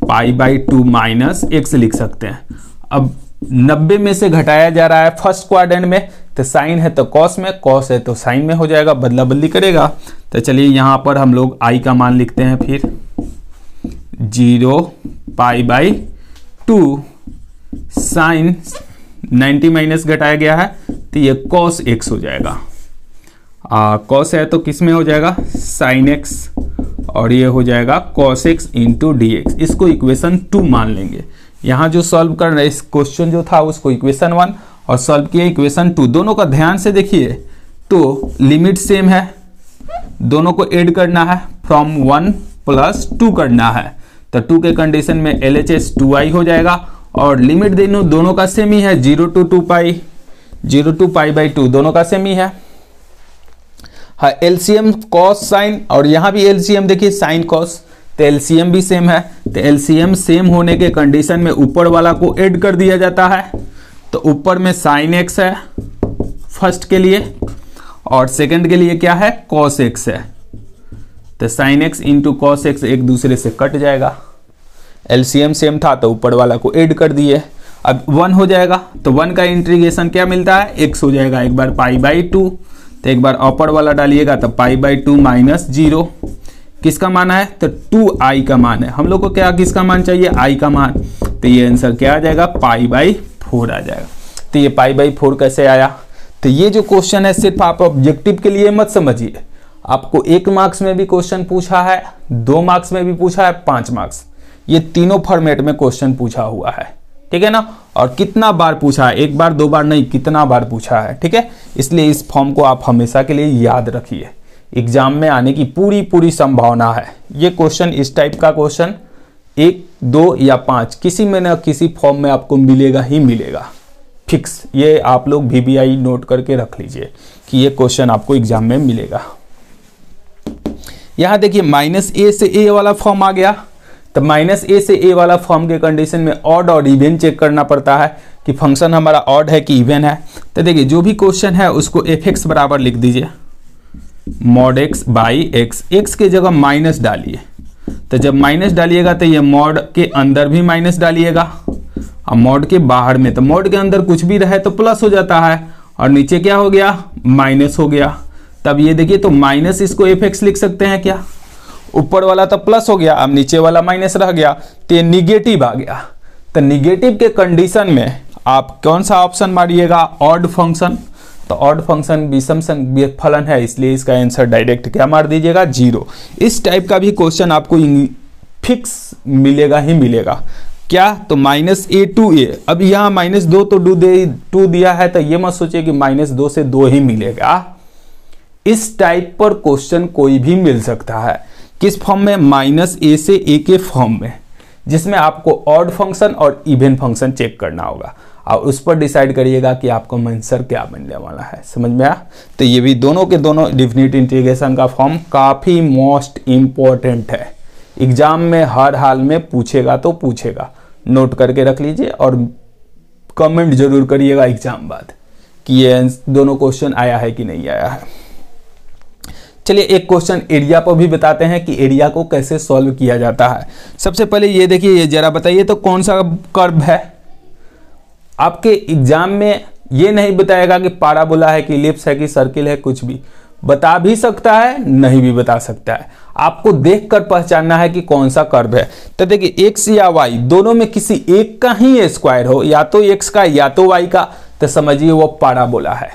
pi by 2 minus x लिख सकते हैं। अब 90 में से घटाया जा रहा है फर्स्ट क्वाड्रेंट में, तो साइन है तो कॉस में, कॉस है तो साइन में हो जाएगा, बदला बदली करेगा। तो चलिए यहाँ पर हम लोग आई का मान लिखते हैं, फिर 0 पाई बाई 2 साइन 90 माइनस घटाया गया है तो ये कॉस एक्स हो जाएगा। कॉस है तो किस में हो जाएगा साइन एक्स, और ये हो जाएगा cos x into D x. इसको इक्वेशन 2 मान लेंगे। यहाँ जो सॉल्व कर रहे हैं, इस क्वेश्चन जो था उसको इक्वेशन 1 और सॉल्व किया इक्वेशन 2। दोनों का ध्यान से देखिए तो लिमिट सेम है, दोनों को ऐड करना है, फ्रॉम 1 प्लस 2 करना है। तो 2 के कंडीशन में LHS 2i हो जाएगा, और लिमिट दोनों का सेम ही है, 0 to 2 pi, 0 to pi by 2 दोनों का सेम ही है। हाँ एलसीएम कॉस साइन, और यहाँ भी एलसीएम देखिए साइन कॉस, तो एलसीएम भी सेम है। तो एलसीएम सेम होने के कंडीशन में ऊपर वाला को ऐड कर दिया जाता है। तो ऊपर में साइन एक्स है फर्स्ट के लिए, और सेकंड के लिए क्या है कॉस एक्स है। तो sine x into cos x एक दूसरे से कट जाएगा। एलसीएम सेम था तो ऊपर वाला को ऐड कर दिए, अब 1 हो जाएगा। तो 1 का इंटीग्रेशन क्या मिलता है x हो जाएगा, एक बार पाई बाई 2, तो एक बार अपर वाला डालिएगा तो पाई बाई 2 माइनस 0। किसका मान है तो 2i का मान है। हम लोग को क्या किसका मान चाहिए i का मान, तो ये आंसर क्या आ जाएगा पाई बाई 4 आ जाएगा। तो ये पाई बाई 4 कैसे आया। तो ये जो क्वेश्चन है सिर्फ आप ऑब्जेक्टिव के लिए मत समझिए, आपको 1 मार्क्स में भी क्वेश्चन पूछा है, 2 मार्क्स में भी पूछा है, 5 मार्क्स, ये तीनों फॉर्मेट में क्वेश्चन पूछा हुआ है, ठीक है ना। और कितना बार पूछा है, 1 बार 2 बार नहीं, कितना बार पूछा है, ठीक है। इसलिए इस फॉर्म को आप हमेशा के लिए याद रखिए, एग्जाम में आने की पूरी संभावना है। ये क्वेश्चन, इस टाइप का क्वेश्चन 1, 2 या 5 किसी में ना किसी फॉर्म में आपको मिलेगा ही मिलेगा, फिक्स। ये आप लोग VBI नोट करके रख लीजिए कि ये क्वेश्चन आपको एग्जाम में मिलेगा। यहाँ देखिए माइनस ए से ए वाला फॉर्म आ गया, तो माइनस ए से ए वाला फॉर्म के कंडीशन में ऑड और इवन चेक करना पड़ता है कि फंक्शन हमारा ऑड है कि इवन है। तो देखिए जो भी क्वेश्चन है उसको एफ एक्स बराबर लिख दीजिए mod x by x, x की जगह माइनस डालिए। तो जब माइनस डालिएगा तो ये मॉड के अंदर भी माइनस डालिएगा और मॉड के बाहर में, तो मॉड के अंदर कुछ भी रहे तो प्लस हो जाता है और नीचे क्या हो गया माइनस हो गया। तब ये देखिए तो माइनस इसको एफ एक्स लिख सकते हैं क्या, ऊपर वाला तो प्लस हो गया, अब नीचे वाला माइनस रह गया तो ये निगेटिव आ गया। तो निगेटिव के कंडीशन में आप कौन सा ऑप्शन मारिएगा, ऑड फंक्शन। तो ऑड फंक्शन विषम संख्यक फलन है, इसलिए इसका आंसर डायरेक्ट क्या मार दीजिएगा 0। इस टाइप का भी क्वेश्चन आपको फिक्स मिलेगा ही मिलेगा क्या, तो माइनस ए टू ए। अब यहाँ माइनस 2 तो 2 दिया है, तो ये मत सोचिए कि माइनस 2 से 2 ही मिलेगा। इस टाइप पर क्वेश्चन कोई भी मिल सकता है, किस फॉर्म में, माइनस ए से ए के फॉर्म में, जिसमें आपको ऑड फंक्शन और इवन फंक्शन चेक करना होगा और उस पर डिसाइड करिएगा कि आपका आंसर क्या बनने वाला है। समझ में आया? तो ये भी दोनों के दोनों डेफिनिट इंटीग्रेशन का फॉर्म काफी मोस्ट इंपॉर्टेंट है, एग्जाम में हर हाल में पूछेगा तो पूछेगा, नोट करके रख लीजिए और कमेंट जरूर करिएगा एग्जाम बाद कि ये दोनों क्वेश्चन आया है कि नहीं आया है। चलिए एक क्वेश्चन एरिया पर भी बताते हैं कि एरिया को कैसे सॉल्व किया जाता है। सबसे पहले ये देखिए, ये जरा बताइए तो कौन सा कर्व है। आपके एग्जाम में ये नहीं बताएगा कि पाराबोला है कि इलिप्स है कि सर्किल है, कुछ भी बता भी सकता है नहीं भी बता सकता है, आपको देखकर पहचानना है कि कौन सा कर्व है। तो देखिए एक्स या वाई दोनों में किसी एक का ही स्क्वायर हो, या तो एक्स का या तो वाई का, तो समझिए वो पाराबोला है।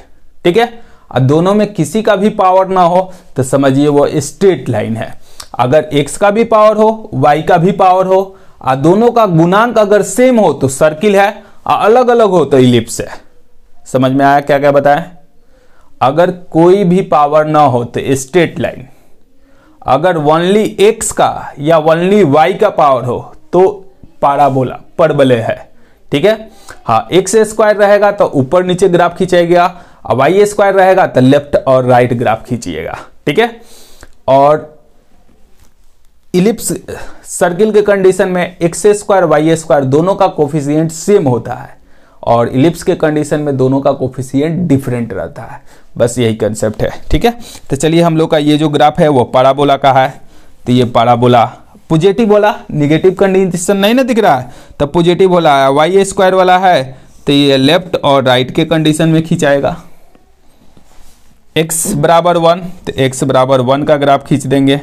ठीक है, और दोनों में किसी का भी पावर ना हो तो समझिए वो स्ट्रेट लाइन है। अगर x का भी पावर हो y का भी पावर हो और दोनों का गुणांक अगर सेम हो तो सर्किल है और अलग अलग हो तो इलिप्स है। समझ में आया क्या क्या बताएं? अगर कोई भी पावर ना हो तो स्ट्रेट लाइन, अगर ओनली x का या ओनली y का पावर हो तो पाराबोला परबले है। ठीक है, हाँ एक्स स्क्वायर रहेगा तो ऊपर नीचे ग्राफ खींचेगा और वाई स्क्वायर रहेगा तो लेफ्ट और राइट ग्राफ खींचिएगा। ठीक है, और इलिप्स सर्किल के कंडीशन में एक्स स्क्वायर वाई स्क्वायर दोनों का कोफिशिएंट सेम होता है और इलिप्स के कंडीशन में दोनों का कोफिशिएंट डिफरेंट रहता है। बस यही कंसेप्ट है। ठीक है, तो चलिए हम लोग का ये जो ग्राफ है वो पाराबोला का है। तो ये पाराबोला पॉजिटिव वाला, निगेटिव कंडीशन नहीं ना दिख रहा है, तब पॉजिटिव वाला है। वाई स्क्वायर वाला है तो ये लेफ्ट और राइट के कंडीशन में खींचाएगा। x बराबर 1 तो x बराबर 1 का ग्राफ खींच देंगे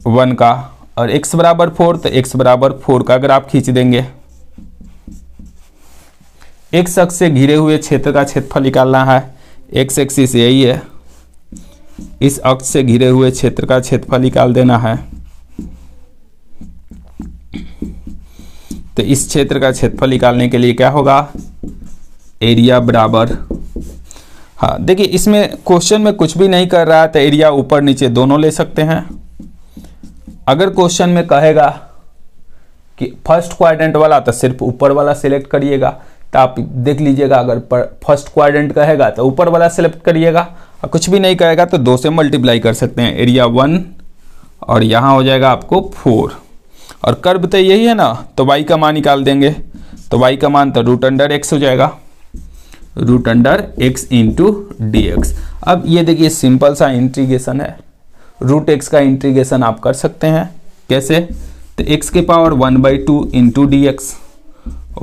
1 का, और x बराबर 4 तो x बराबर 4 का ग्राफ खींच देंगे। x अक्ष से घिरे हुए क्षेत्र का क्षेत्रफल निकालना है। x एक्सिस यही है, इस अक्ष से घिरे हुए क्षेत्र का क्षेत्रफल निकाल देना है। तो इस क्षेत्र का क्षेत्रफल निकालने के लिए क्या होगा, एरिया बराबर, हाँ देखिए इसमें क्वेश्चन में कुछ भी नहीं कर रहा है तो एरिया ऊपर नीचे दोनों ले सकते हैं। अगर क्वेश्चन में कहेगा कि फर्स्ट क्वाड्रेंट वाला तो सिर्फ ऊपर वाला सिलेक्ट करिएगा, तो आप देख लीजिएगा अगर फर्स्ट क्वाड्रेंट कहेगा तो ऊपर वाला सिलेक्ट करिएगा, और कुछ भी नहीं कहेगा तो 2 से मल्टीप्लाई कर सकते हैं। एरिया 1 और यहाँ हो जाएगा आपको 4, और कर्व तो यही है ना, तो y का मान निकाल देंगे। तो y का मान तो रूट अंडर x हो जाएगा, root under x into D X. अब ये देखिए सिंपल सा इंटीग्रेशन है, रूट x का इंटीग्रेशन आप कर सकते हैं। कैसे, तो x के पावर 1/2 इंटू डी एक्स,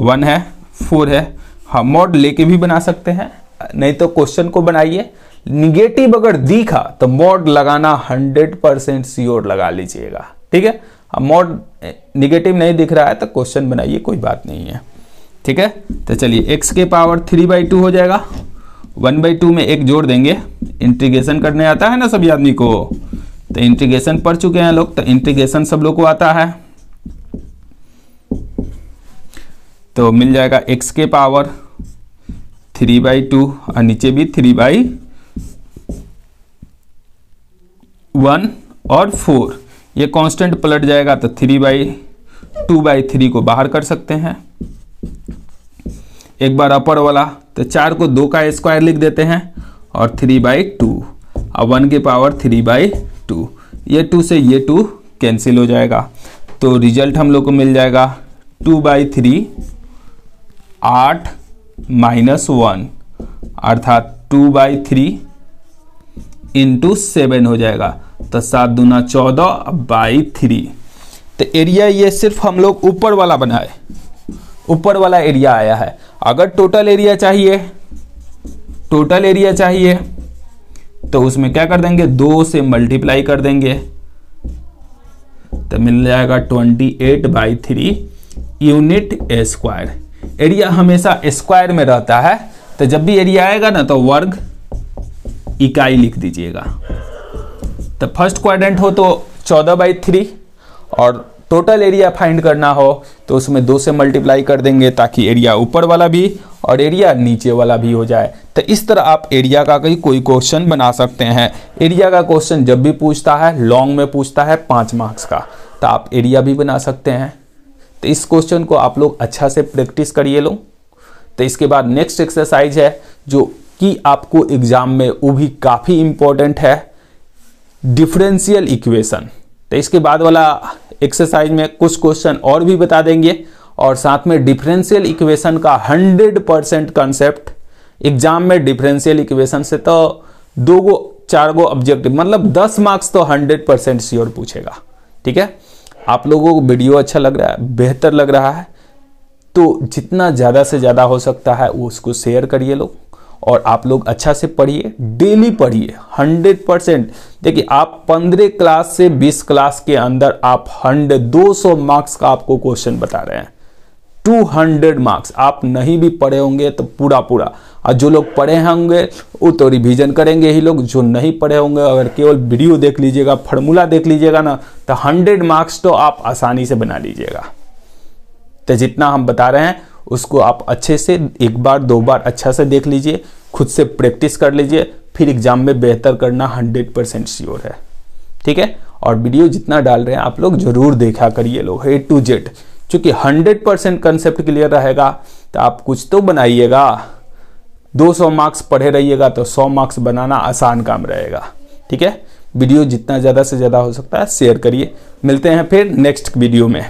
1 है 4 है, हाँ मॉड लेके भी बना सकते हैं, नहीं तो क्वेश्चन को बनाइए। निगेटिव अगर दिखा तो मॉड लगाना 100% श्योर लगा लीजिएगा। ठीक है, अब मॉड निगेटिव नहीं दिख रहा है तो क्वेश्चन बनाइए, कोई बात नहीं है। ठीक है, तो चलिए x के पावर 3/2 हो जाएगा, 1/2 में 1 जोड़ देंगे। इंटीग्रेशन करने आता है ना सभी आदमी को, तो इंटीग्रेशन पढ़ चुके हैं लोग, तो इंटीग्रेशन सब लोग को आता है। तो मिल जाएगा x के पावर 3/2 और नीचे भी 3/1 और 4, ये कांस्टेंट पलट जाएगा तो 3/2/3 को बाहर कर सकते हैं। एक बार अपर वाला तो 4 को 2 का स्क्वायर लिख देते हैं और 3/2, और 1 की पावर 3/2, ये 2 से ये 2 कैंसिल हो जाएगा, तो रिजल्ट हम लोग को मिल जाएगा 2/3 8 - 1 अर्थात 2/3 इंटू 7 हो जाएगा, तो 7 दूना 14/3। तो एरिया ये सिर्फ हम लोग ऊपर वाला बनाए, ऊपर वाला एरिया आया है। अगर टोटल एरिया चाहिए तो उसमें क्या कर देंगे, 2 से मल्टीप्लाई कर देंगे, तो मिल जाएगा 28/3 यूनिट स्क्वायर। एरिया हमेशा स्क्वायर में रहता है, तो जब भी एरिया आएगा ना तो वर्ग इकाई लिख दीजिएगा। तो फर्स्ट क्वाड्रेंट हो तो 14/3 और टोटल एरिया फाइंड करना हो तो उसमें 2 से मल्टीप्लाई कर देंगे ताकि एरिया ऊपर वाला भी और एरिया नीचे वाला भी हो जाए। तो इस तरह आप एरिया का कोई क्वेश्चन बना सकते हैं। एरिया का क्वेश्चन जब भी पूछता है, लॉन्ग में पूछता है 5 मार्क्स का, तो आप एरिया भी बना सकते हैं। तो इस क्वेश्चन को आप लोग अच्छा से प्रैक्टिस करिए लो। तो इसके बाद नेक्स्ट एक्सरसाइज है जो कि आपको एग्जाम में वो भी काफ़ी इंपॉर्टेंट है, डिफरेंशियल इक्वेशन। तो इसके बाद वाला एक्सरसाइज में कुछ क्वेश्चन और भी बता देंगे और साथ में डिफरेंशियल इक्वेशन का 100% कंसेप्ट। एग्जाम में डिफरेंशियल इक्वेशन से तो 2-4 ऑब्जेक्टिव, मतलब 10 मार्क्स तो 100% श्योर पूछेगा। ठीक है, आप लोगों को वीडियो अच्छा लग रहा है, बेहतर लग रहा है, तो जितना ज़्यादा से ज़्यादा हो सकता है वो उसको शेयर करिए लोग, और आप लोग अच्छा से पढ़िए, डेली पढ़िए 100%। देखिए आप 15 क्लास से 20 क्लास के अंदर आप 200 मार्क्स का आपको क्वेश्चन बता रहे हैं, 200 मार्क्स। आप नहीं भी पढ़े होंगे तो पूरा, और जो लोग पढ़े होंगे वो तो रिवीजन करेंगे ही लोग, जो नहीं पढ़े होंगे अगर केवल वीडियो देख लीजिएगा, फार्मूला देख लीजिएगा ना, तो 100 मार्क्स तो आप आसानी से बना लीजिएगा। तो जितना हम बता रहे हैं उसको आप अच्छे से 1 बार 2 बार अच्छा से देख लीजिए, खुद से प्रैक्टिस कर लीजिए, फिर एग्जाम में बेहतर करना 100% श्योर है। ठीक है, और वीडियो जितना डाल रहे हैं आप लोग जरूर देखा करिए लोग A to Z, क्योंकि 100% कंसेप्ट क्लियर रहेगा तो आप कुछ तो बनाइएगा। 200 मार्क्स पढ़े रहिएगा तो 100 मार्क्स बनाना आसान काम रहेगा। ठीक है, वीडियो जितना ज़्यादा से ज़्यादा हो सकता है शेयर करिए। मिलते हैं फिर नेक्स्ट वीडियो में।